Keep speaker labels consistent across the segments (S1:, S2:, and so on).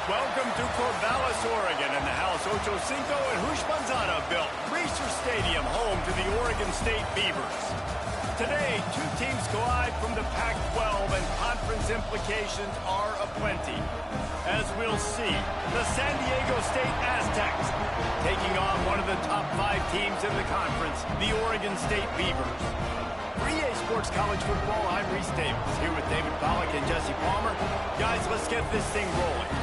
S1: Welcome to Corvallis, Oregon, and the House Ocho Cinco and Hush Manzana built Reser Stadium, home to the Oregon State Beavers. Today, two teams collide from the Pac-12, and conference implications are aplenty. As we'll see, the San Diego State Aztecs taking on one of the top 5 teams in the conference, the Oregon State Beavers. For EA Sports College Football, I'm Reese Davis, here with David Pollack and Jesse Palmer. Guys, let's get this thing rolling.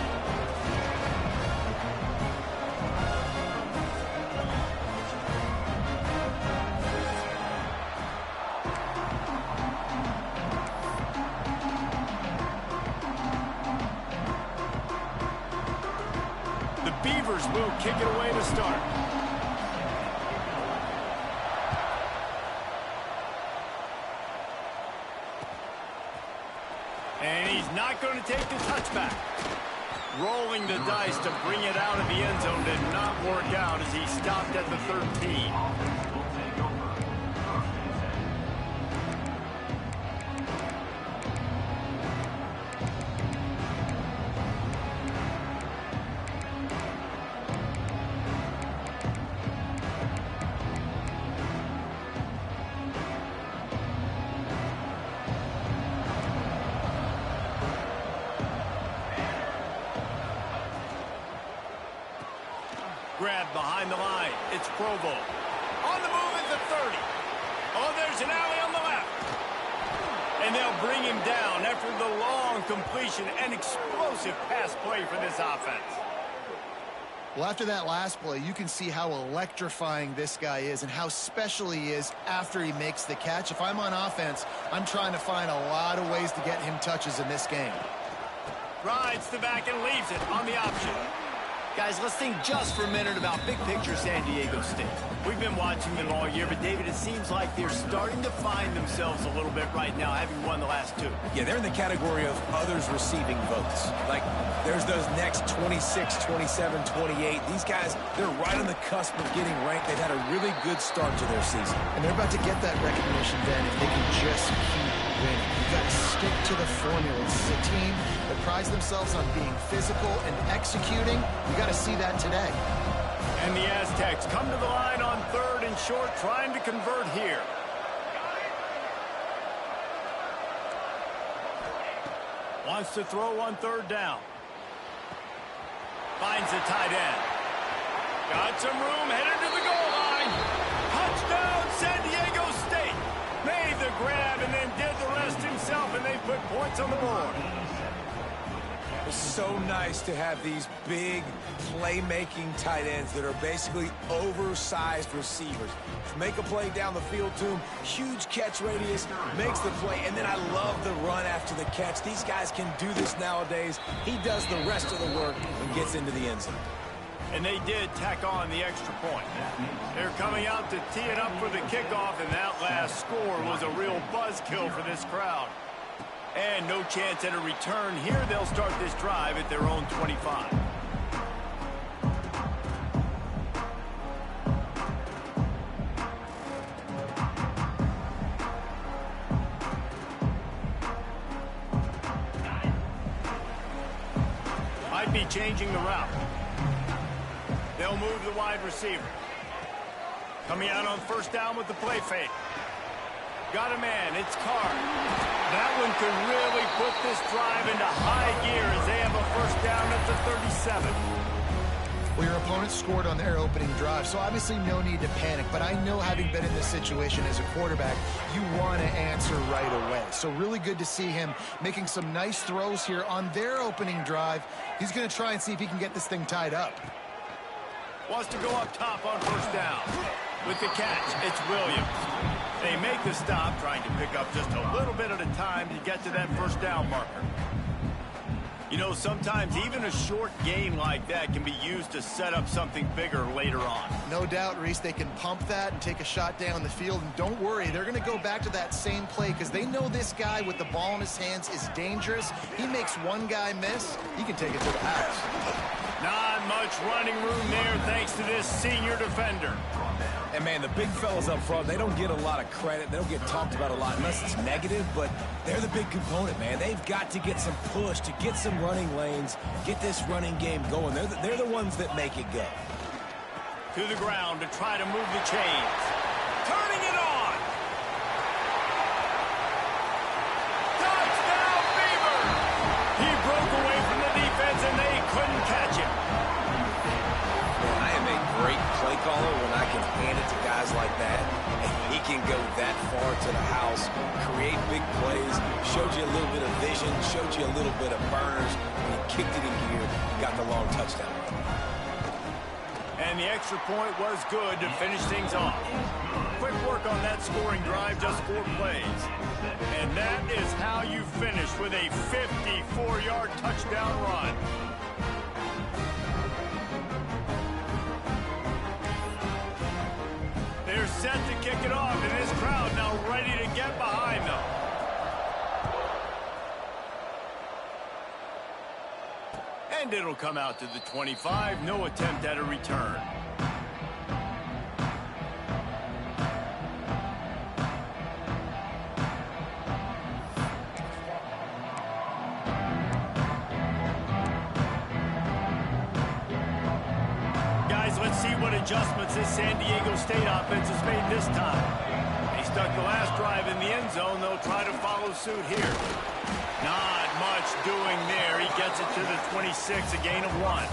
S1: The Beavers will kick it away to start. And he's not going to take the touchback. Rolling the dice to bring it out of the end zone did not work out as he stopped at the 13. Grab behind the line. It's Provo. On the move at the 30. Oh, there's an alley on the left. And they'll bring him down after the long completion and explosive pass play for this offense.
S2: Well, after that last play, you can see how electrifying this guy is and how special he is after he makes the catch. If I'm on offense, I'm trying to find a lot of ways to get him touches in this game.
S1: Rides the back and leaves it on the option. Guys, let's think just for a minute about big picture San Diego State. We've been watching them all year, but David, it seems like they're starting to find themselves a little bit right now, having won the last 2.
S3: Yeah, they're in the category of others receiving votes. Like, there's those next 26, 27, 28. These guys, they're right on the cusp of getting ranked. They've had a really good start to their season.
S2: And they're about to get that recognition then if they can just keep winning. You've got to stick to the formula. This is a team that prides themselves on being physical and executing. You got to see that today.
S1: And the Aztecs come to the line on 3rd and short, trying to convert here. Wants to throw on 3rd down. Finds the tight end. Got some room, headed to the goal line. Touchdown, San Diego State. Made the grab and then did the rest himself, and they put points on the board.
S3: It's so nice to have these big playmaking tight ends that are basically oversized receivers. Make a play down the field to him, huge catch radius, makes the play, and then I love the run after the catch. These guys can do this nowadays. He does the rest of the work and gets into the end zone.
S1: And they did tack on the extra point. They're coming out to tee it up for the kickoff, and that last score was a real buzzkill for this crowd. And no chance at a return here. They'll start this drive at their own 25. Might be changing the route. They'll move the wide receiver. Coming out on 1st down with the play fake. Got a man. It's Carr. That one could really put this drive into high gear as they have a 1st down at the 37.
S2: Well, your opponent scored on their opening drive, so obviously no need to panic. But I know, having been in this situation as a quarterback, you want to answer right away. So really good to see him making some nice throws here on their opening drive. He's going to try and see if he can get this thing tied up.
S1: Wants to go up top on 1st down. With the catch, it's Williams. They make the stop, trying to pick up just a little bit at a time to get to that 1st down marker. You know, sometimes even a short gain like that can be used to set up something bigger later on.
S2: No doubt, Reese, they can pump that and take a shot down the field. And don't worry, they're going to go back to that same play because they know this guy with the ball in his hands is dangerous. He makes one guy miss, he can take it to the house.
S1: Not much running room there thanks to this senior defender.
S3: And, man, the big fellas up front, they don't get a lot of credit. They don't get talked about a lot unless it's negative, but they're the big component, man. They've got to get some push, to get some running lanes, get this running game going. They're the ones that make it go.
S1: To the ground to try to move the chains. Turning it on. Touchdown, Beaver! He broke away from the defense, and they couldn't catch him.
S3: I am a great play caller when I can hand it to guys like that. And he can go that far to the house, create big plays, showed you a little bit of vision, showed you a little bit of burners. When he kicked it in gear, got the long touchdown.
S1: And the extra point was good to finish things off. Quick work on that scoring drive, just 4 plays. And that is how you finish with a 54-yard touchdown run. They're set to kick it off, and this crowd now ready to get behind them. And it'll come out to the 25. No attempt at a return. Guys, let's see what adjustments this San Diego State offense has made this time. They stuck the last drive in the end zone. They'll try to follow suit here. Not much doing there. He gets it to the 26, a gain of 1.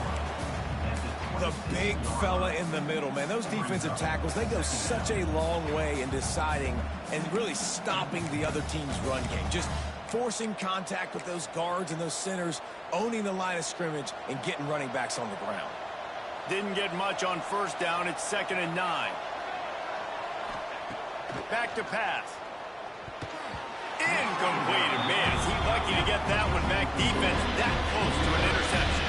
S3: The big fella in the middle, man. Those defensive tackles, they go such a long way in deciding and really stopping the other team's run game. Just forcing contact with those guards and those centers, owning the line of scrimmage, and getting running backs on the ground.
S1: Didn't get much on first down. It's 2nd and 9. Back to pass. Incomplete. Man, is he lucky to get that one back. Defense that close to an interception.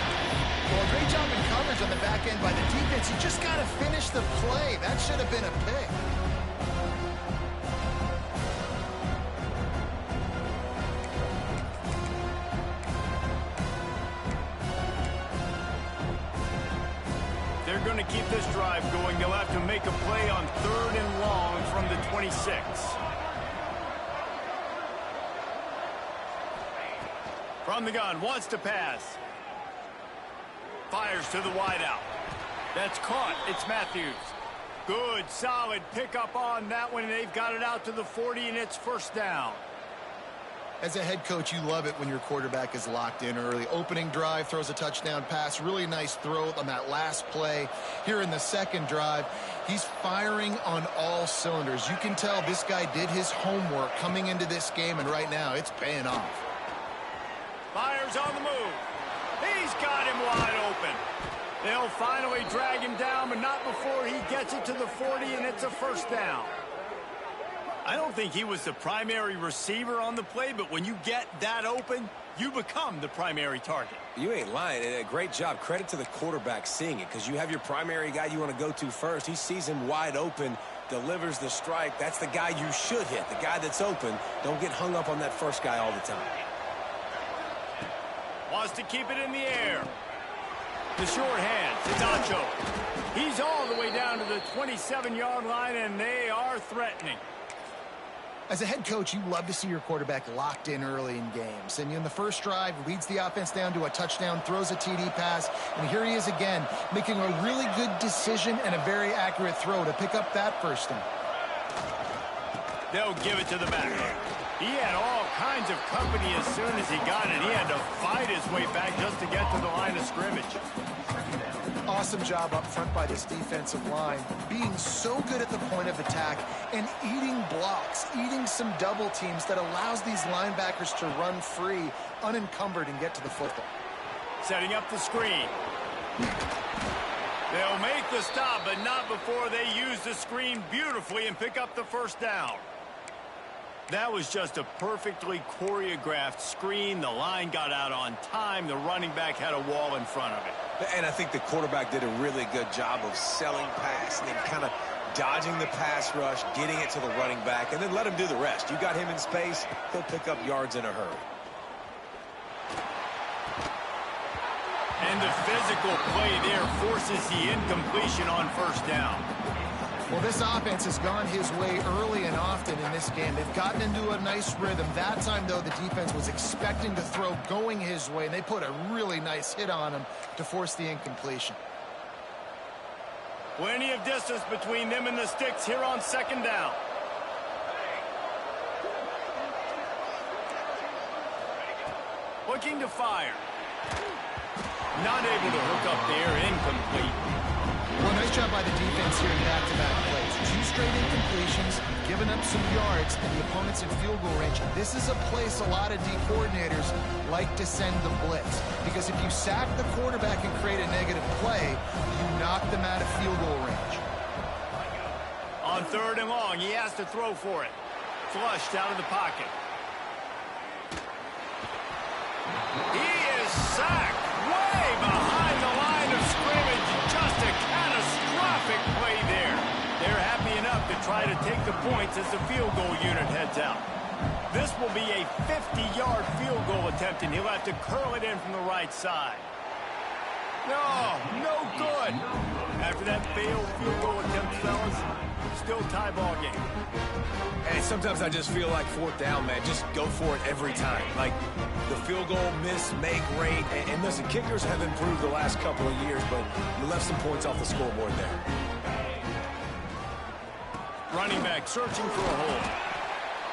S2: Well, great job in coverage on the back end by the defense. You just got to finish the play. That should have been a pick.
S1: They're going to keep this drive going. They'll have to make a play on 3rd and long from the 26. From the gun, wants to pass. Fires to the wideout. That's caught. It's Matthews. Good, solid pickup on that one. They've got it out to the 40, and it's 1st down.
S2: As a head coach, you love it when your quarterback is locked in early. Opening drive, throws a touchdown pass. Really nice throw on that last play. Here in the 2nd drive, he's firing on all cylinders. You can tell this guy did his homework coming into this game, and right now it's paying off.
S1: Fires on the move. He's got him wide open. They'll finally drag him down, but not before he gets it to the 40, and it's a 1st down. I don't think he was the primary receiver on the play, but when you get that open, you become the primary target.
S3: You ain't lying. A great job. Credit to the quarterback seeing it, because you have your primary guy you want to go to first. He sees him wide open, delivers the strike. That's the guy you should hit, the guy that's open. Don't get hung up on that first guy all the time.
S1: Wants to keep it in the air. The short hands. It's Acho. He's all the way down to the 27-yard line, and they are threatening.
S2: As a head coach, you love to see your quarterback locked in early in games. And in the first drive, leads the offense down to a touchdown, throws a TD pass, and here he is again, making a really good decision and a very accurate throw to pick up that 1st down.
S1: They'll give it to the back. He had all kinds of company as soon as he got it. He had to fight his way back just to get to the line of scrimmage.
S2: Awesome job up front by this defensive line, being so good at the point of attack and eating blocks, eating some double teams that allows these linebackers to run free, unencumbered, and get to the football.
S1: Setting up the screen. They'll make the stop, but not before they use the screen beautifully and pick up the 1st down. That was just a perfectly choreographed screen. The line got out on time. The running back had a wall in front of it.
S3: And I think the quarterback did a really good job of selling pass and then kind of dodging the pass rush, getting it to the running back, and then let him do the rest. You got him in space, he'll pick up yards in a hurry.
S1: And And the physical play there forces the incompletion on first down.
S2: Well, this offense has gone his way early and often in this game. They've gotten into a nice rhythm. That time, though, the defense was expecting to throw going his way, and they put a really nice hit on him to force the incompletion.
S1: Plenty of distance between them and the sticks here on second down. Looking to fire. Not able to hook up there, incomplete.
S2: Well, nice job by the defense here in back-to-back plays. 2 straight incompletions, giving up some yards, and the opponent's in field goal range. This is a place a lot of D coordinators like to send the blitz, because if you sack the quarterback and create a negative play, you knock them out of field goal range.
S1: On third and long, he has to throw for it. Flushed out of the pocket. He is sacked way behind the line of scrimmage. Just a catastrophic play there. They're happy enough to try to take the points as the field goal unit heads out. This will be a 50-yard field goal attempt, and he'll have to curl it in from the right side. No good. After that failed field goal attempt, fellas, still tie ball game.
S3: Hey, sometimes I just feel like fourth down, man. Just go for it every time. Like the field goal miss-make rate. And listen, kickers have improved the last couple of years, but you left some points off the scoreboard there.
S1: Running back searching for a hole.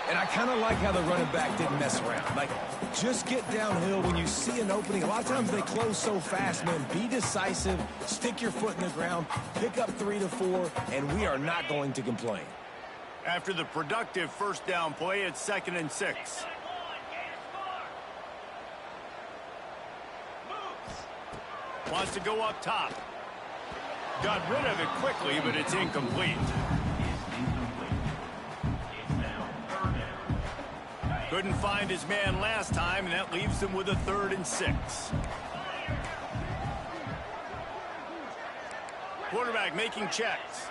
S3: And I kind of like how the running back didn't mess around. Like, just get downhill when you see an opening. A lot of times they close so fast, man. Be decisive, stick your foot in the ground, pick up 3 to 4, and we are not going to complain.
S1: After the productive first down play, it's 2nd and 6. Wants to go up top. Got rid of it quickly, but it's incomplete. Couldn't find his man last time, and that leaves him with a 3rd and 6. Quarterback making checks.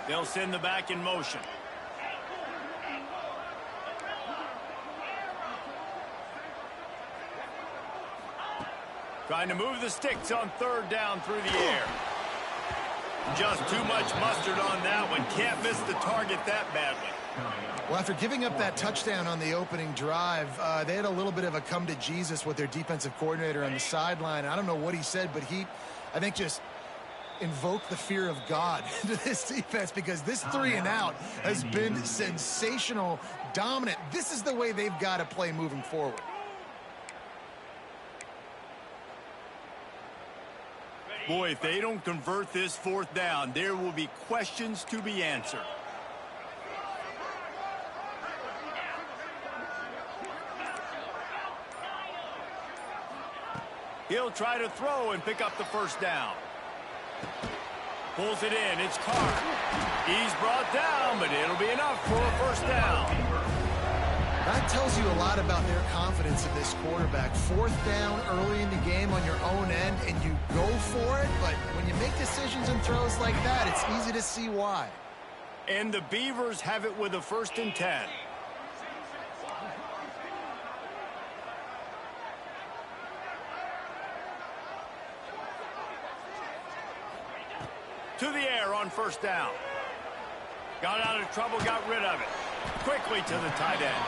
S1: They'll send the back in motion. Trying to move the sticks on 3rd down through the air. Just too much mustard on that one. Can't miss the target that badly.
S2: Well, after giving up that touchdown on the opening drive, they had a little bit of a come to Jesus with their defensive coordinator on the sideline. I don't know what he said, but he, I think, just invoked the fear of God into this defense, because this 3 and out has been sensational, dominant. This is the way they've got to play moving forward.
S1: Boy, if they don't convert this 4th down, there will be questions to be answered. He'll try to throw and pick up the first down. Pulls it in. It's Carr. He's brought down, but it'll be enough for a first down.
S2: That tells you a lot about their confidence in this quarterback. 4th down early in the game on your own end, and you go for it, but when you make decisions and throws like that, it's easy to see why.
S1: And the Beavers have it with a 1st and 10. To the air on first down. Got out of trouble, got rid of it. Quickly to the tight end.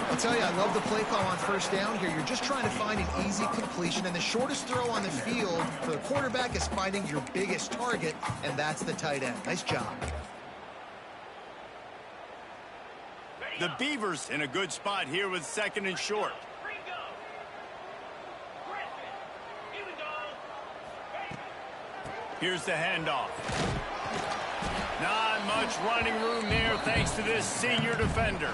S2: I'll tell you, I love the play call on first down here. You're just trying to find an easy completion, and the shortest throw on the field for the quarterback is finding your biggest target, and that's the tight end. Nice job.
S1: The Beavers in a good spot here with 2nd and short. Here's the handoff. Not much running room there thanks to this senior defender.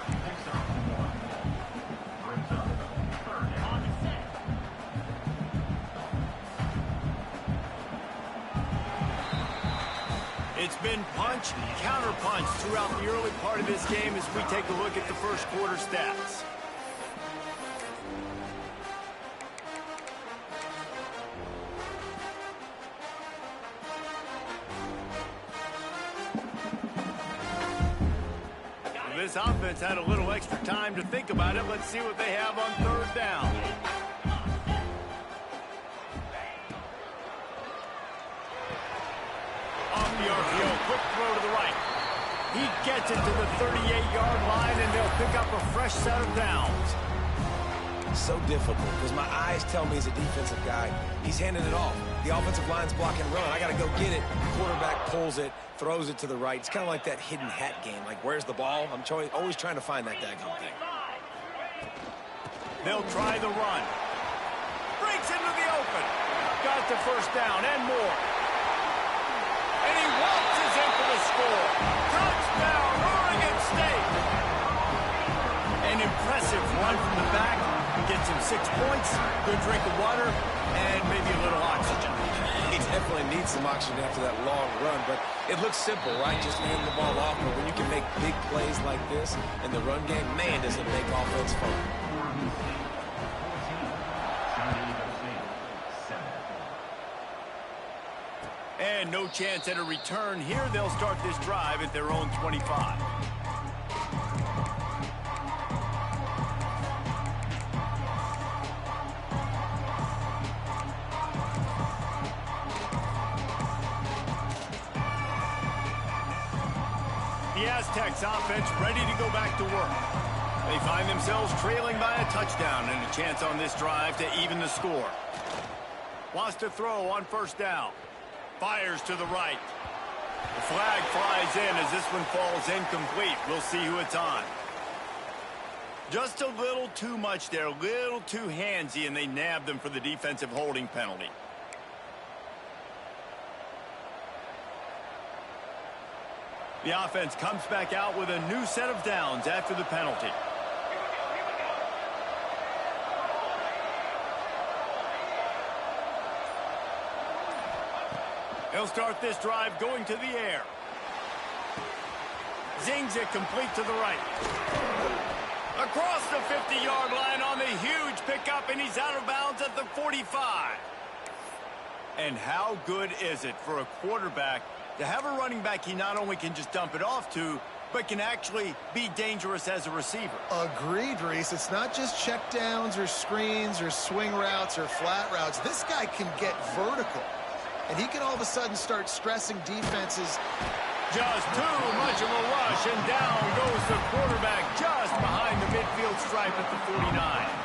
S1: It's been punch, counter-punch throughout the early part of this game as we take a look at the first quarter stats. This offense had a little extra time to think about it. Let's see what they have on 3rd down. the RPO. Quick throw to the right. He gets it to the 38-yard line, and they'll pick up a fresh set of downs.
S3: So difficult because my eyes tell me he's a defensive guy. He's handing it off. The offensive line's blocking run. I got to go get it. Quarterback pulls it, throws it to the right. It's kind of like that hidden hat game. Like, where's the ball? I'm always trying to find that daggone thing.
S1: They'll try the run. Breaks into the open. Got the first down and more. And he waltzes in for the score. Touchdown, Oregon State. An impressive run from the back. Gets him 6 points, good drink of water, and maybe a little oxygen.
S3: He definitely needs some oxygen after that long run, but it looks simple, right? Just hand the ball off, but when you can make big plays like this in the run game, man, does it make offense fun.
S1: And no chance at a return here. They'll start this drive at their own 25. The Aztecs offense ready to go back to work. They find themselves trailing by a touchdown and a chance on this drive to even the score. Wants to throw on first down. Fires to the right. The flag flies in as this one falls incomplete. We'll see who it's on. Just a little too much there, a little too handsy, and they nab them for the defensive holding penalty. The offense comes back out with a new set of downs after the penalty. They'll start this drive going to the air. Zings it complete to the right. Across the 50-yard line on the huge pickup, and he's out of bounds at the 45. And how good is it for a quarterback to have a running back he not only can just dump it off to, but can actually be dangerous as a receiver?
S2: Agreed, Reese. It's not just checkdowns or screens or swing routes or flat routes. This guy can get vertical, and he can all of a sudden start stressing defenses.
S1: Just too much of a rush, and down goes the quarterback just behind the midfield stripe at the 49.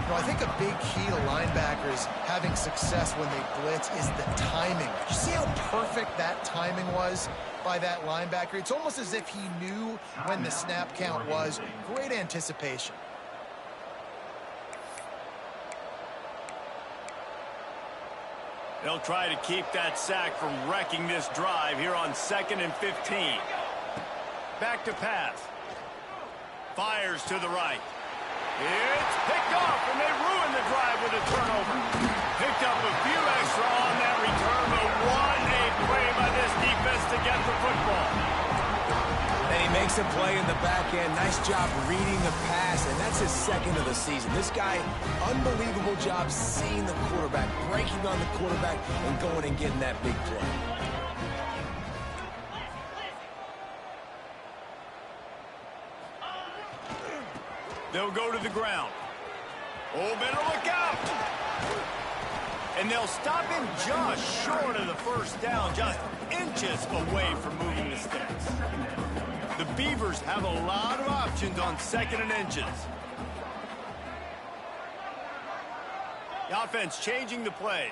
S2: You know, I think a big key to linebackers having success when they blitz is the timing. Did you see how perfect that timing was by that linebacker? It's almost as if he knew when the snap count was. Great anticipation.
S1: They'll try to keep that sack from wrecking this drive here on 2nd and 15. Back to pass. Fires to the right. It's picked off, and they ruin the drive with a turnover. Picked up a few extra on that return, but what a play by this defense to get the football.
S3: And he makes a play in the back end. Nice job reading the pass, and that's his 2nd of the season. This guy, unbelievable job seeing the quarterback, breaking on the quarterback, and going and getting that big play.
S1: They'll go to the ground. Oh, better look out. And they'll stop him just short of the first down, just inches away from moving the sticks. The Beavers have a lot of options on 2nd and inches. The offense changing the play.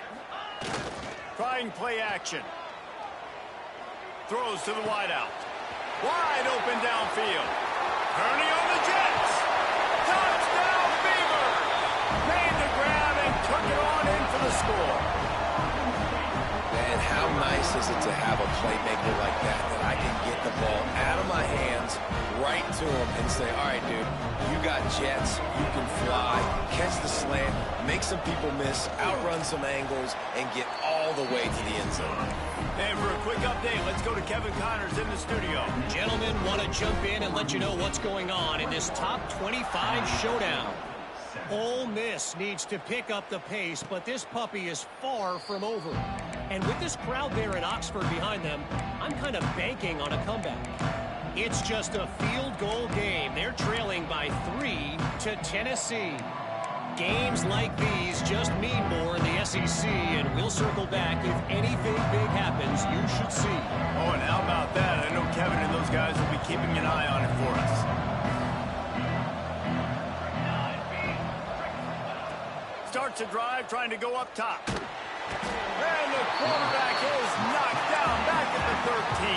S1: Trying play action. Throws to the wideout. Wide open downfield. Kearney on the Jets. Touchdown, Beaver! Made the grab and took it on in for the score.
S3: Man, how nice is it to have a playmaker like that I can get the ball out of my hands, right to him, and say, all right, dude, you got jets, you can fly, catch the slant, make some people miss, outrun some angles, and get all the way to the end zone.
S1: And for a quick update, let's go to Kevin Connors in the studio.
S4: Gentlemen, want to jump in and let you know what's going on in this top 25 showdown. Ole Miss needs to pick up the pace, but this puppy is far from over. And with this crowd there in Oxford behind them, I'm kind of banking on a comeback. It's just a field goal game. They're trailing by 3 to Tennessee. Games like these just mean more in the SEC, and we'll circle back if anything big happens you should see.
S1: starts a drive trying to go up top. And the quarterback is knocked down back at the 13.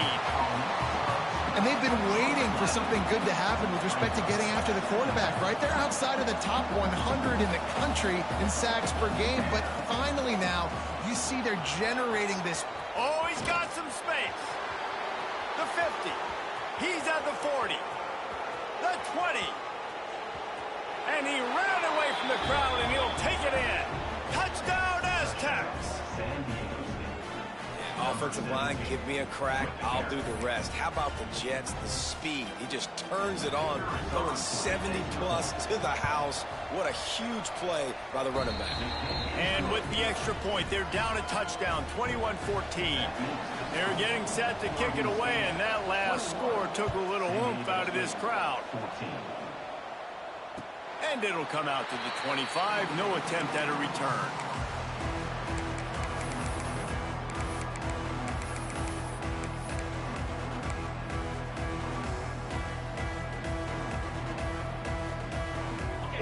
S2: And they've been waiting for something good to happen with respect to getting after the quarterback, right? They're outside of the top 100 in the country in sacks per game, but finally now you see they're generating this.
S1: Oh, he's got some space. The 50. He's at the 40. The 20. And he ran away from the crowd, and he'll take it in. Touchdown, Aztecs.
S3: Offensive line, give me a crack. I'll do the rest. How about the Jets? The speed. He just turns it on, going 70-plus to the house. What a huge play by the running back.
S1: And with the extra point, they're down a touchdown, 21-14. They're getting set to kick it away, and that last score took a little oomph out of this crowd. And it'll come out to the 25. No attempt at a return.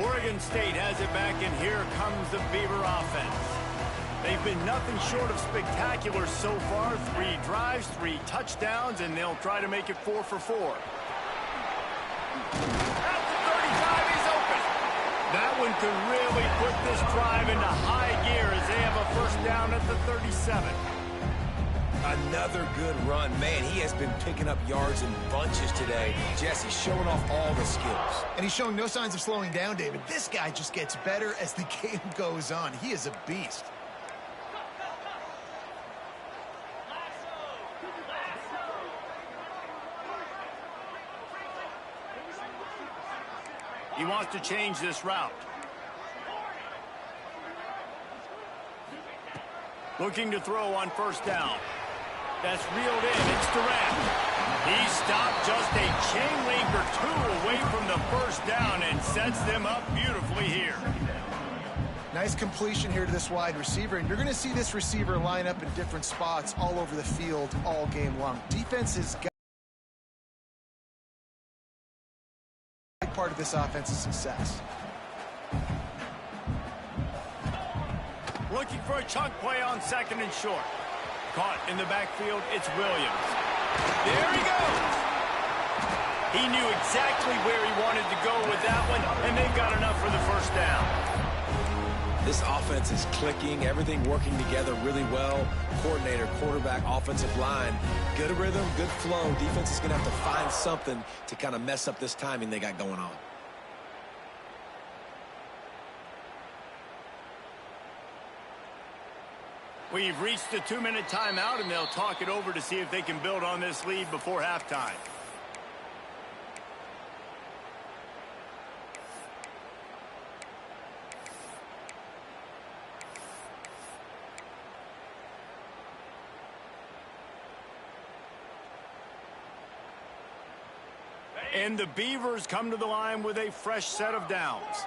S1: Oregon State has it back, and here comes the Beaver offense. They've been nothing short of spectacular so far. 3 drives, 3 touchdowns, and they'll try to make it 4 for 4. At the 35, he's open. That one could really put this drive into high gear as they have a first down at the 37.
S3: Another good run. Man, he has been picking up yards in bunches today. Jesse's showing off all the skills.
S2: And he's showing no signs of slowing down, David. This guy just gets better as the game goes on. He is a beast.
S1: He wants to change this route. Looking to throw on first down. That's reeled in. It's Durant. He stopped just a chain link or 2 away from the first down and sets them up beautifully here.
S2: Nice completion here to this wide receiver, and you're going to see this receiver line up in different spots all over the field all game long. Defense is part of this offense's success.
S1: Looking for a chunk play on second and short. Caught in the backfield, it's Williams. There he goes. He knew exactly where he wanted to go with that one, and they've got enough for the first down.
S3: This offense is clicking, everything working together really well. Coordinator, quarterback, offensive line. Good rhythm, good flow. Defense is going to have to find something to kind of mess up this timing they got going on.
S1: We've reached the 2-minute timeout, and they'll talk it over to see if they can build on this lead before halftime. And the Beavers come to the line with a fresh set of downs.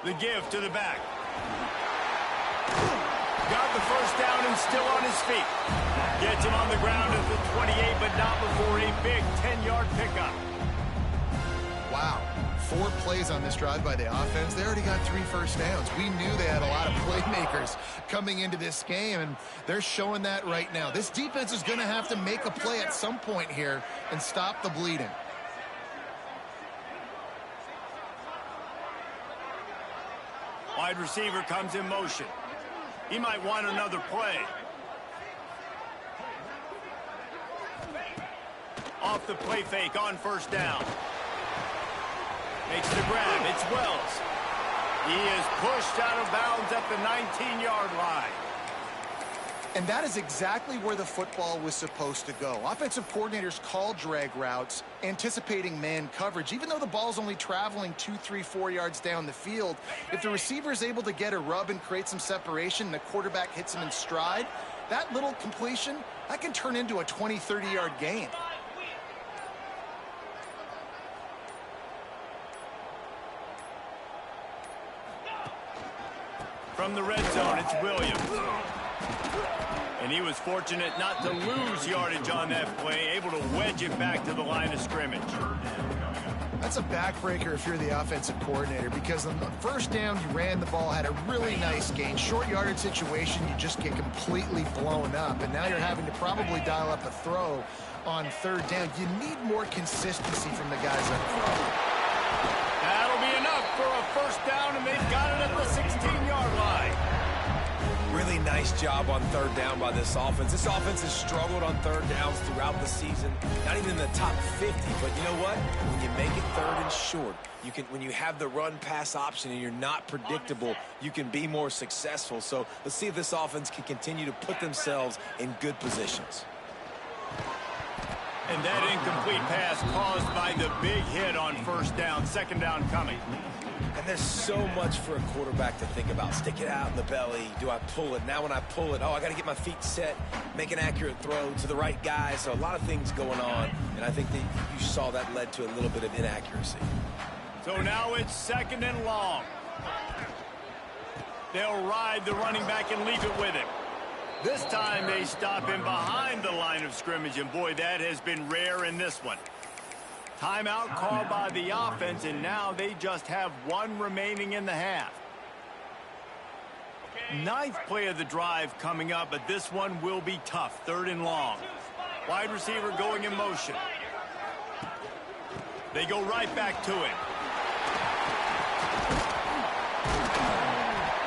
S1: The give to the back. Got the first down and still on his feet. Gets him on the ground at the 28, but not before a big 10-yard pickup.
S2: Wow. 4 plays on this drive by the offense. They already got 3 first downs. We knew they had a lot of playmakers coming into this game, and they're showing that right now. This defense is going to have to make a play at some point here and stop the bleeding.
S1: Wide receiver comes in motion. He might want another play. Off the play fake on first down. Makes the grab. It's Wells. He is pushed out of bounds at the 19-yard line.
S2: And that is exactly where the football was supposed to go. Offensive coordinators call drag routes, anticipating man coverage. Even though the ball's only traveling 2, 3, 4 yards down the field, if the receiver is able to get a rub and create some separation and the quarterback hits him in stride, that little completion, that can turn into a 20, 30-yard gain. From the red zone, it's Williams.
S1: And he was fortunate not to lose yardage on that play, able to wedge it back to the line of scrimmage.
S2: That's a backbreaker if you're the offensive coordinator, because on the first down, you ran the ball, had a really nice gain. Short yardage situation, you just get completely blown up. And now you're having to probably dial up a throw on third down. You need more consistency from the guys up front.
S1: That'll be enough for a first down, and they've got it at the 16-yard line.
S3: Really nice job on third down by this offense. This offense has struggled on third downs throughout the season. Not even in the top 50, but you know what? When you make it third and short, when you have the run-pass option and you're not predictable, you can be more successful. So let's see if this offense can continue to put themselves in good positions.
S1: And that incomplete pass caused by the big hit on first down. Second down coming.
S3: And there's so much for a quarterback to think about. Stick it out in the belly. Do I pull it? Now when I pull it, I got to get my feet set, make an accurate throw to the right guy. So a lot of things going on, and I think that you saw that led to a little bit of inaccuracy.
S1: So now it's second and long. They'll ride the running back and leave it with him. This time they stop him behind the line of scrimmage, and boy, that has been rare in this one. Timeout called by the offense, and now they just have one remaining in the half. Ninth play of the drive coming up, but this one will be tough. Third and long. Wide receiver going in motion. They go right back to it.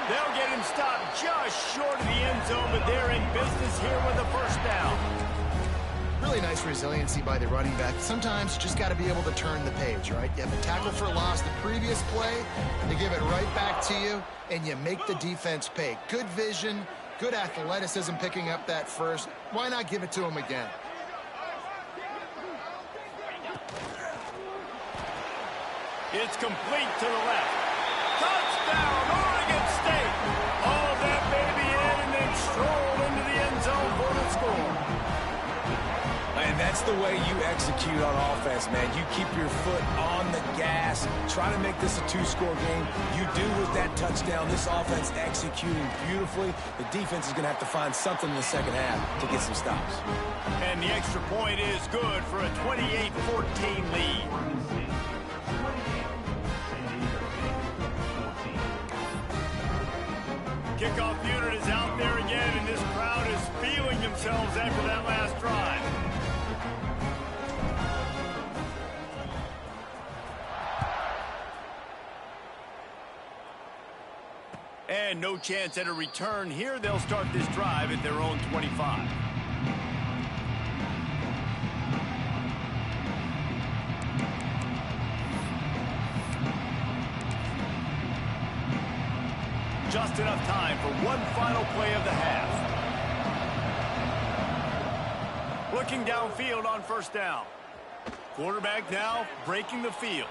S1: They'll get him stopped just short of the end zone, but they're in business here with a first down.
S2: Really nice resiliency by the running back. Sometimes you just got to be able to turn the page, right? You have a tackle for loss the previous play, they give it right back to you, and you make the defense pay. Good vision, good athleticism picking up that first. Why not give it to him again?
S1: It's complete to the left. Touchdown, Oregon State! Hauled that baby in and then strolled into the end zone for the score.
S3: And that's the way you execute on offense, man. You keep your foot on the gas. Try to make this a two-score game. You do with that touchdown. This offense executing beautifully. The defense is going to have to find something in the second half to get some stops.
S1: And the extra point is good for a 28-14 lead. Kickoff unit is out there again, and this crowd is feeling themselves after that last drive. And no chance at a return here. They'll start this drive at their own 25. Just enough time for one final play of the half. Looking downfield on first down. Quarterback now breaking the field.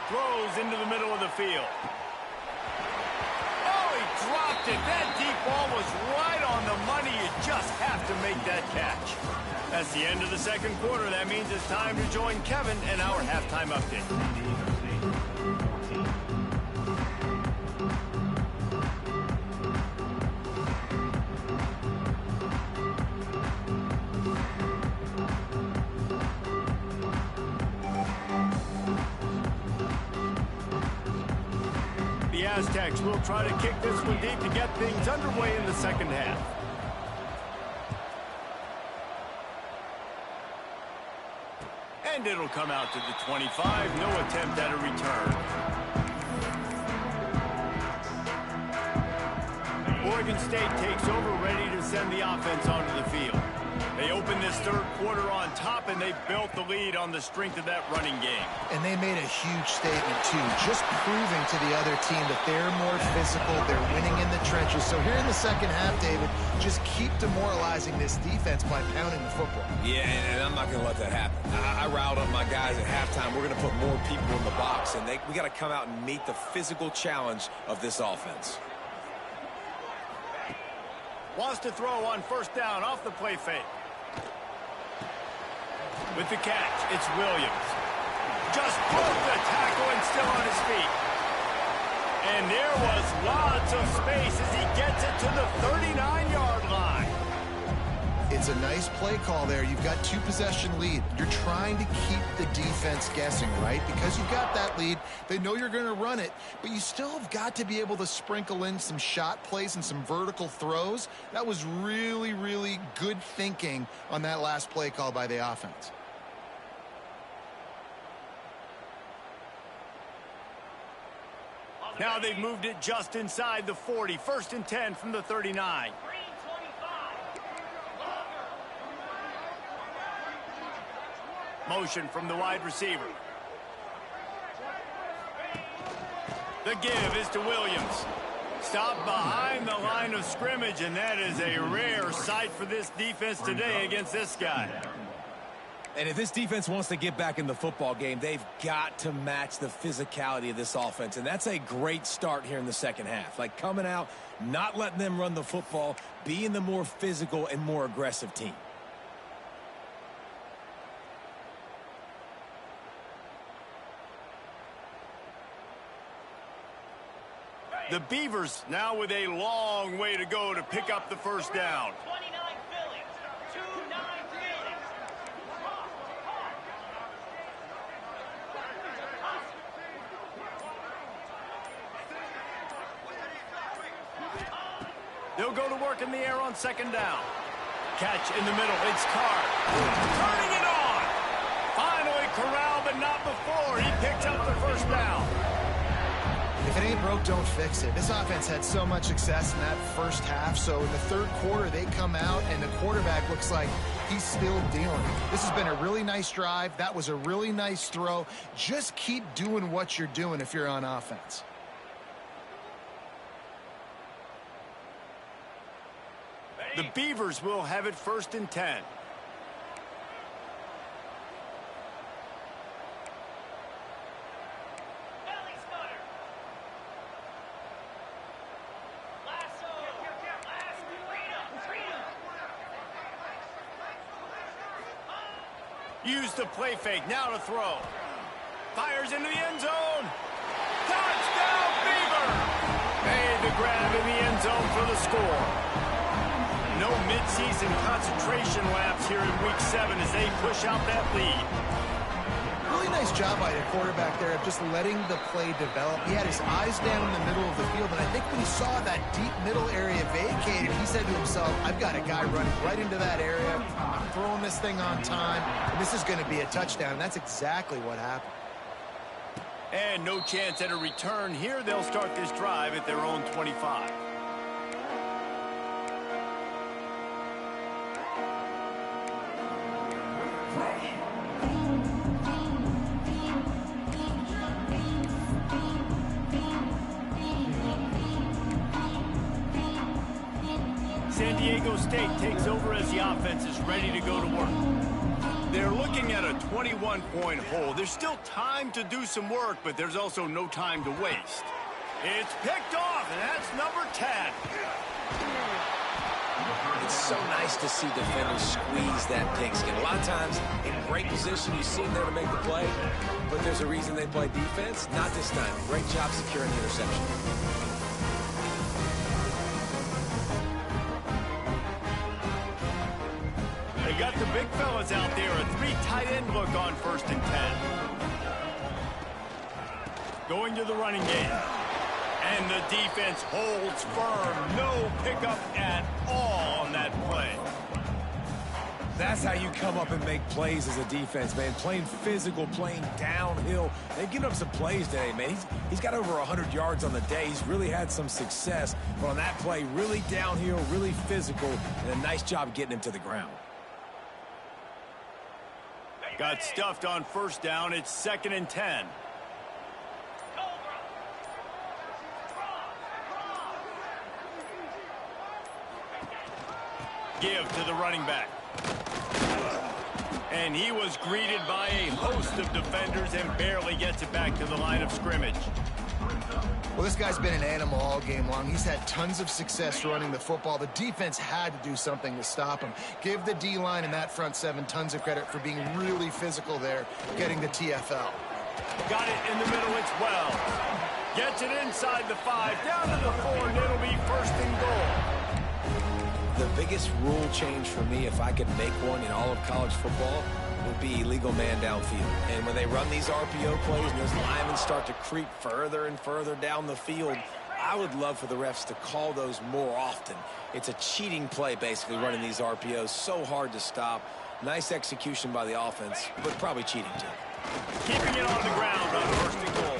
S1: Throws into the middle of the field. Dropped it. That deep ball was right on the money. You just have to make that catch. That's the end of the second quarter. That means it's time to join Kevin and our halftime update. The Aztecs will try to kick this one deep to get things underway in the second half. And it'll come out to the 25. No attempt at a return. Oregon State takes over, ready to send the offense onto the field. They opened this third quarter on top, and they built the lead on the strength of that running game.
S2: And they made a huge statement, too, just proving to the other team that they're more physical, they're winning in the trenches. So here in the second half, David, just keep demoralizing this defense by pounding the football.
S3: Yeah, and I'm not going to let that happen. I riled up my guys at halftime. We're going to put more people in the box, and we got to come out and meet the physical challenge of this offense.
S1: Wants to throw on first down off the play fake. With the catch, it's Williams. Just broke the tackle and still on his feet. And there was lots of space as he gets it to the 39-yard line.
S2: It's a nice play call there. You've got 2-possession lead. You're trying to keep the defense guessing, right? Because you've got that lead, they know you're going to run it, but you still have got to be able to sprinkle in some shot plays and some vertical throws. That was really, really good thinking on that last play call by the offense.
S1: Now they've moved it just inside the 40. 1st and 10 from the 39. Motion from the wide receiver. The give is to Williams. Stop behind the line of scrimmage, and that is a rare sight for this defense today against this guy.
S3: And if this defense wants to get back in the football game, they've got to match the physicality of this offense. And that's a great start here in the second half. Like coming out, not letting them run the football, being the more physical and more aggressive team.
S1: The Beavers now with a long way to go to pick up the first down. They'll go to work in the air on 2nd down. Catch in the middle. It's Carr. Turning it on. Finally corralled, but not before. He picks up the first down.
S2: If it ain't broke, don't fix it. This offense had so much success in that first half, so in the third quarter, they come out, and the quarterback looks like he's still dealing. This has been a really nice drive. That was a really nice throw. Just keep doing what you're doing if you're on offense.
S1: The Beavers will have it 1st and 10. Use the play fake, now to throw. Fires into the end zone. Touchdown, Beaver! Made the grab in the end zone for the score. No midseason concentration laps here in Week 7 as they push out that lead.
S2: Really nice job by the quarterback there of just letting the play develop. He had his eyes down in the middle of the field, and I think when he saw that deep middle area vacated, he said to himself, I've got a guy running right into that area. I'm throwing this thing on time, and this is going to be a touchdown. And that's exactly what happened.
S1: And no chance at a return here. They'll start this drive at their own 25. San Diego State takes over as the offense is ready to go to work. They're looking at a 21-point hole. There's still time to do some work, but there's also no time to waste. It's picked off, and that's number 10.
S3: It's so nice to see defenders squeeze that pigskin. A lot of times, in great position, you see them there to make the play, but there's a reason they play defense. Not this time. Great job securing the interception.
S1: They got the big fellas out there. A 3 tight end look on 1st and 10. Going to the running game. And the defense holds firm. No pickup at all on that play.
S3: That's how you come up and make plays as a defense, man. Playing physical, playing downhill. They've given up some plays today, man. He's got over 100 yards on the day. He's really had some success. But on that play, really downhill, really physical, and a nice job getting him to the ground.
S1: Got stuffed on 1st down. It's 2nd and 10. Give to the running back. And he was greeted by a host of defenders and barely gets it back to the line of scrimmage.
S2: Well, this guy's been an animal all game long. He's had tons of success running the football. The defense had to do something to stop him. Give the D-line and that front 7 tons of credit for being really physical there, getting the TFL.
S1: Got it in the middle, it's Wells. Gets it inside the 5, down to the 4, and it'll be 1st and goal.
S3: The biggest rule change for me, if I could make one in all of college football, would be illegal man downfield. And when they run these RPO plays and those linemen start to creep further and further down the field, I would love for the refs to call those more often. It's a cheating play, basically, running these RPOs. So hard to stop. Nice execution by the offense, but probably cheating, too.
S1: Keeping it on the ground on first and goal.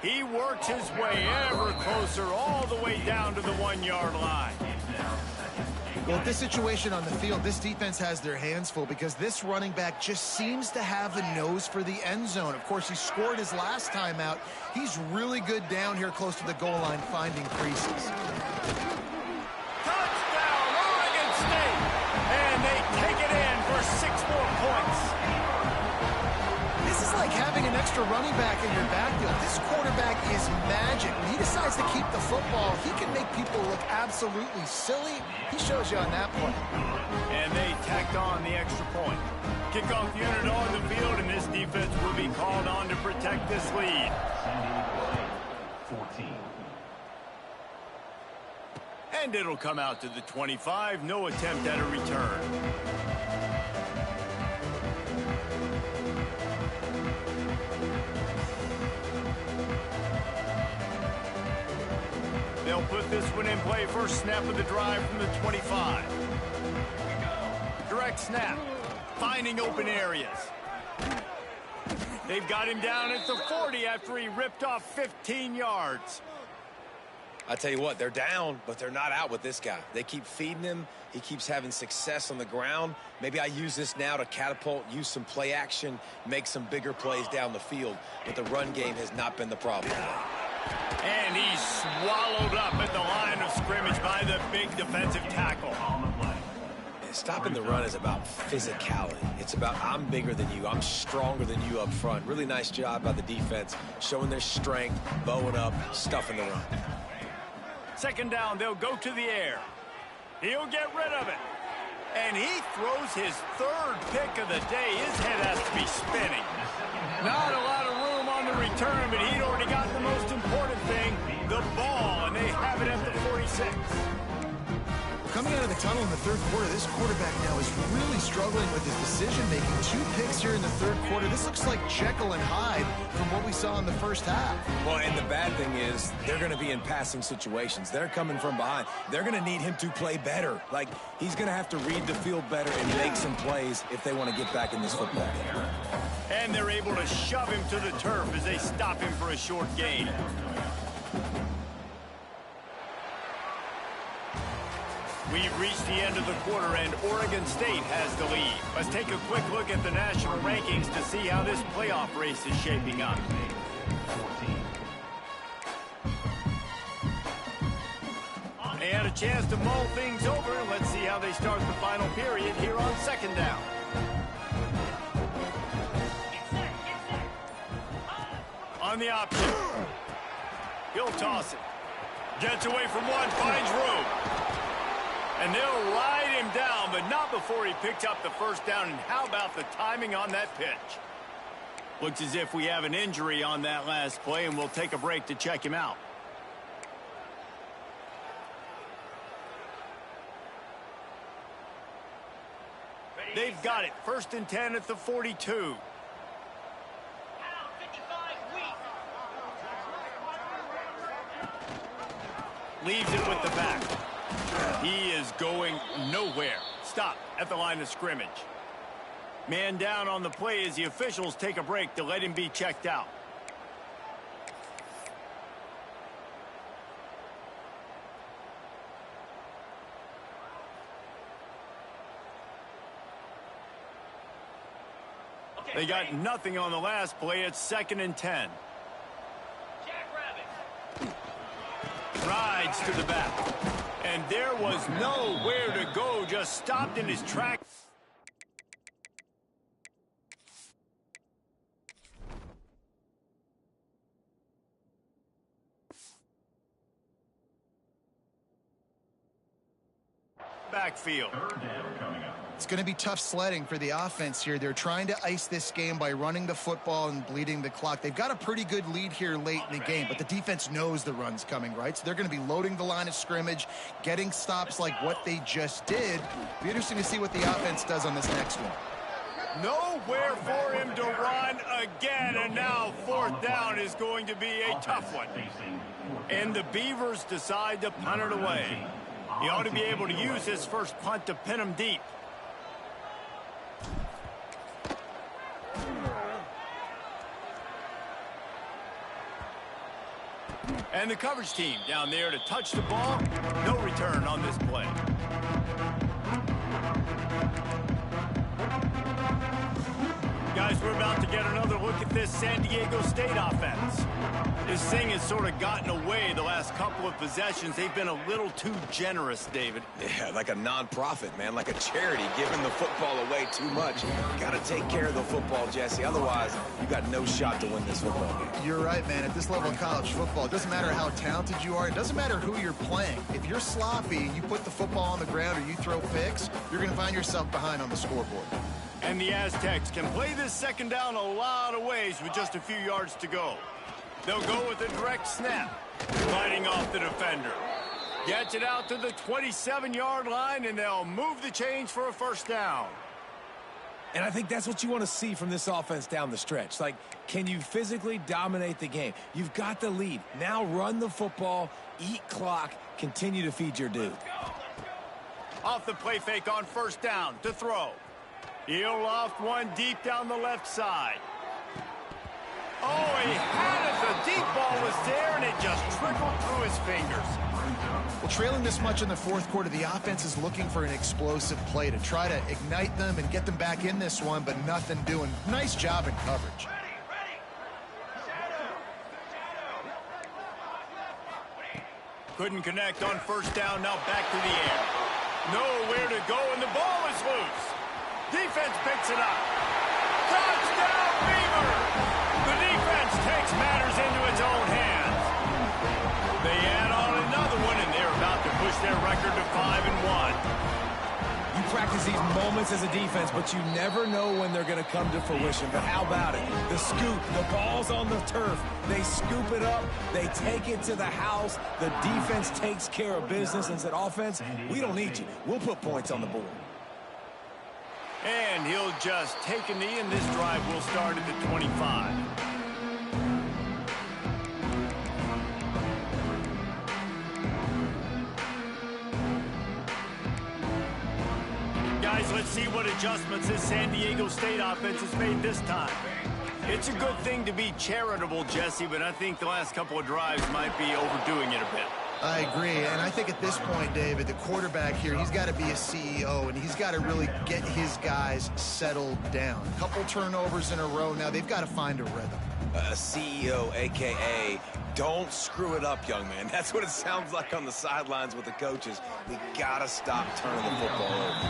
S1: He works his way ever closer all the way down to the 1-yard line.
S2: Well, with this situation on the field, this defense has their hands full because this running back just seems to have a nose for the end zone. Of course, he scored his last time out. He's really good down here close to the goal line finding creases.
S1: Touchdown, Oregon State! And they take it in for 6 more points.
S2: This is like having an extra running back in your backfield. This quarterback is magic. When he decides to keep the football, he can make people look absolutely silly. He shows you on that play.
S1: And they tacked on the extra point. Kickoff unit on the field, and this defense will be called on to protect this lead. 14. And it'll come out to the 25. No attempt at a return. They'll put this one in play. First snap of the drive from the 25. Direct snap. Finding open areas. They've got him down at the 40 after he ripped off 15 yards.
S3: I tell you what, they're down, but they're not out with this guy. They keep feeding him. He keeps having success on the ground. Maybe I use this now to catapult, use some play action, make some bigger plays down the field. But the run game has not been the problem.
S1: And he's swallowed up at the line of scrimmage by the big defensive tackle.
S3: Stopping the run is about physicality. It's about I'm bigger than you. I'm stronger than you up front. Really nice job by the defense, showing their strength, bowing up, stuffing the run.
S1: Second down, they'll go to the air. He'll get rid of it. And he throws his 3rd pick of the day. His head has to be spinning. Not a lot of room on the return, but he'd already got the most important thing, the ball, and they have it at the 46.
S2: Coming out of the tunnel in the 3rd quarter, this quarterback now is really struggling with his decision-making. 2 picks here in the 3rd quarter. This looks like Jekyll and Hyde from what we saw in the first half.
S3: Well, and the bad thing is they're going to be in passing situations. They're coming from behind. They're going to need him to play better. Like, he's going to have to read the field better and make some plays if they want to get back in this football game.
S1: And they're able to shove him to the turf as they stop him for a short gain. We've reached the end of the quarter, and Oregon State has the lead. Let's take a quick look at the national rankings to see how this playoff race is shaping up. They had a chance to mull things over. Let's see how they start the final period here on 2nd down. On the option. He'll toss it. Gets away from one, finds room. And they'll ride him down, but not before he picked up the 1st down. And how about the timing on that pitch? Looks as if we have an injury on that last play, and we'll take a break to check him out. They've got it. 1st and 10 at the 42. Leaves it with the back. He is going nowhere. Stop at the line of scrimmage. Man down on the play as the officials take a break to let him be checked out. They got nothing on the last play. It's 2nd and 10. Rides to the back. And there was nowhere to go, just stopped in his tracks. Backfield.
S5: 3rd down coming up.
S2: It's going to be tough sledding for the offense here. They're trying to ice this game by running the football and bleeding the clock. They've got a pretty good lead here late in the game, but the defense knows the run's coming, right? So they're going to be loading the line of scrimmage, getting stops like what they just did. Be interesting to see what the offense does on this next one.
S1: Nowhere for him to run again, and now 4th down is going to be a tough one. And the Beavers decide to punt it away. He ought to be able to use his first punt to pin him deep. And the coverage team down there to touch the ball. No return on this play. Guys, we're about to get another look at this San Diego State offense. This thing has sort of gotten away the last couple of possessions. They've been a little too generous, David.
S3: Yeah, like a non-profit, man, like a charity, giving the football away too much. Got to take care of the football, Jesse. Otherwise, you got no shot to win this football game.
S2: You're right, man. At this level of college football, it doesn't matter how talented you are. It doesn't matter who you're playing. If you're sloppy and you put the football on the ground or you throw picks, you're going to find yourself behind on the scoreboard.
S1: And the Aztecs can play this 2nd down a lot of ways with just a few yards to go. They'll go with a direct snap, fighting off the defender. Gets it out to the 27-yard line, and they'll move the chains for a 1st down.
S3: And I think that's what you want to see from this offense down the stretch. Like, can you physically dominate the game? You've got the lead. Now run the football, eat clock, continue to feed your dude.
S1: Off the play fake on 1st down to throw. He'll loft one deep down the left side. Oh, he had it. The deep ball was there, and it just trickled through his fingers.
S2: Well, trailing this much in the 4th quarter, the offense is looking for an explosive play to try to ignite them and get them back in this one, but nothing doing. Nice job in coverage.
S1: Couldn't connect on 1st down. Now back to the air. Nowhere to go, and the ball is loose. Defense picks it up. Touchdown, Beaver! The defense takes matters into its own hands. They add on another one, and they're about to push their record to 5-1.
S3: You practice these moments as a defense, but you never know when they're going to come to fruition. But how about it? The scoop, the ball's on the turf. They scoop it up. They take it to the house. The defense takes care of business and said, offense, we don't need you. We'll put points on the board.
S1: And he'll just take a knee, and this drive will start at the 25. Guys, let's see what adjustments this San Diego State offense has made this time. It's a good thing to be charitable, Jesse, but I think the last couple of drives might be overdoing it a bit.
S2: I agree, and I think at this point, David, the quarterback here, he's got to be a CEO, and he's got to really get his guys settled down. A couple turnovers in a row now. They've got to find a rhythm.
S3: A CEO, a.k.a. don't screw it up, young man. That's what it sounds like on the sidelines with the coaches. We got to stop turning the football over.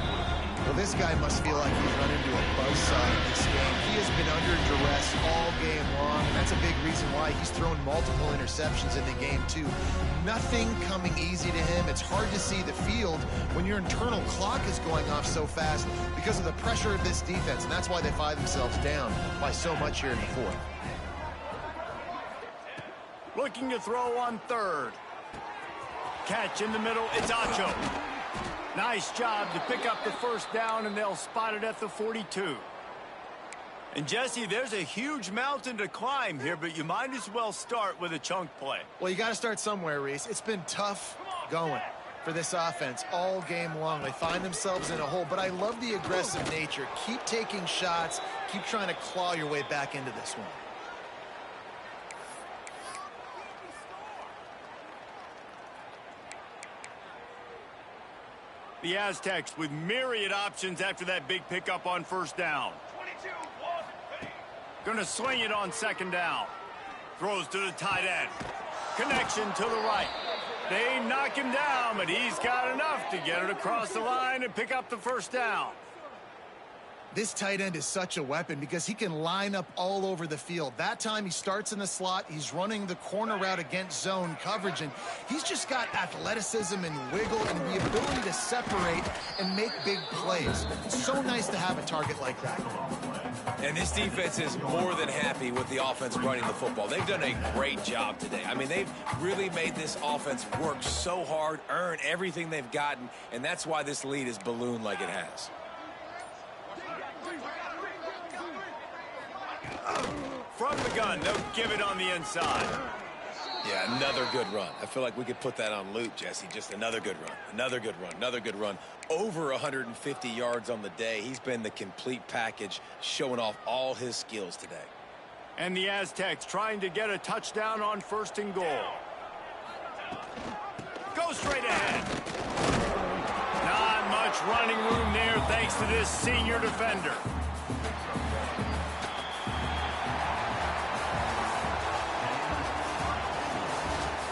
S2: Well, this guy must feel like he's run into a buzzsaw in this game. He has been under duress all game long, and that's a big reason why he's thrown multiple interceptions in the game, too. Nothing coming easy to him. It's hard to see the field when your internal clock is going off so fast because of the pressure of this defense, and that's why they find themselves down by so much here in the 4th.
S1: Looking to throw on 3rd. Catch in the middle. It's Acho. Nice job to pick up the 1st down, and they'll spot it at the 42. And, Jesse, there's a huge mountain to climb here, but you might as well start with a chunk play.
S2: Well, you got to start somewhere, Reese. It's been tough going for this offense all game long. They find themselves in a hole, but I love the aggressive nature. Keep taking shots. Keep trying to claw your way back into this one.
S1: The Aztecs with myriad options after that big pickup on 1st down. Going to swing it on 2nd down. Throws to the tight end. Connection to the right. They knock him down, but he's got enough to get it across the line and pick up the 1st down.
S2: This tight end is such a weapon because he can line up all over the field. That time he starts in the slot, he's running the corner route against zone coverage, and he's just got athleticism and wiggle and the ability to separate and make big plays. So nice to have a target like that.
S3: And this defense is more than happy with the offense running the football. They've done a great job today. I mean, they've really made this offense work so hard, earn everything they've gotten, and that's why this lead is ballooned like it has.
S1: From the gun, they'll give it on the inside.
S3: Yeah, another good run. I feel like we could put that on loop, Jesse. Just another good run, another good run, another good run. Over 150 yards on the day. He's been the complete package, showing off all his skills today.
S1: And the Aztecs trying to get a touchdown on 1st and goal. Go straight ahead. Not much running room there thanks to this senior defender.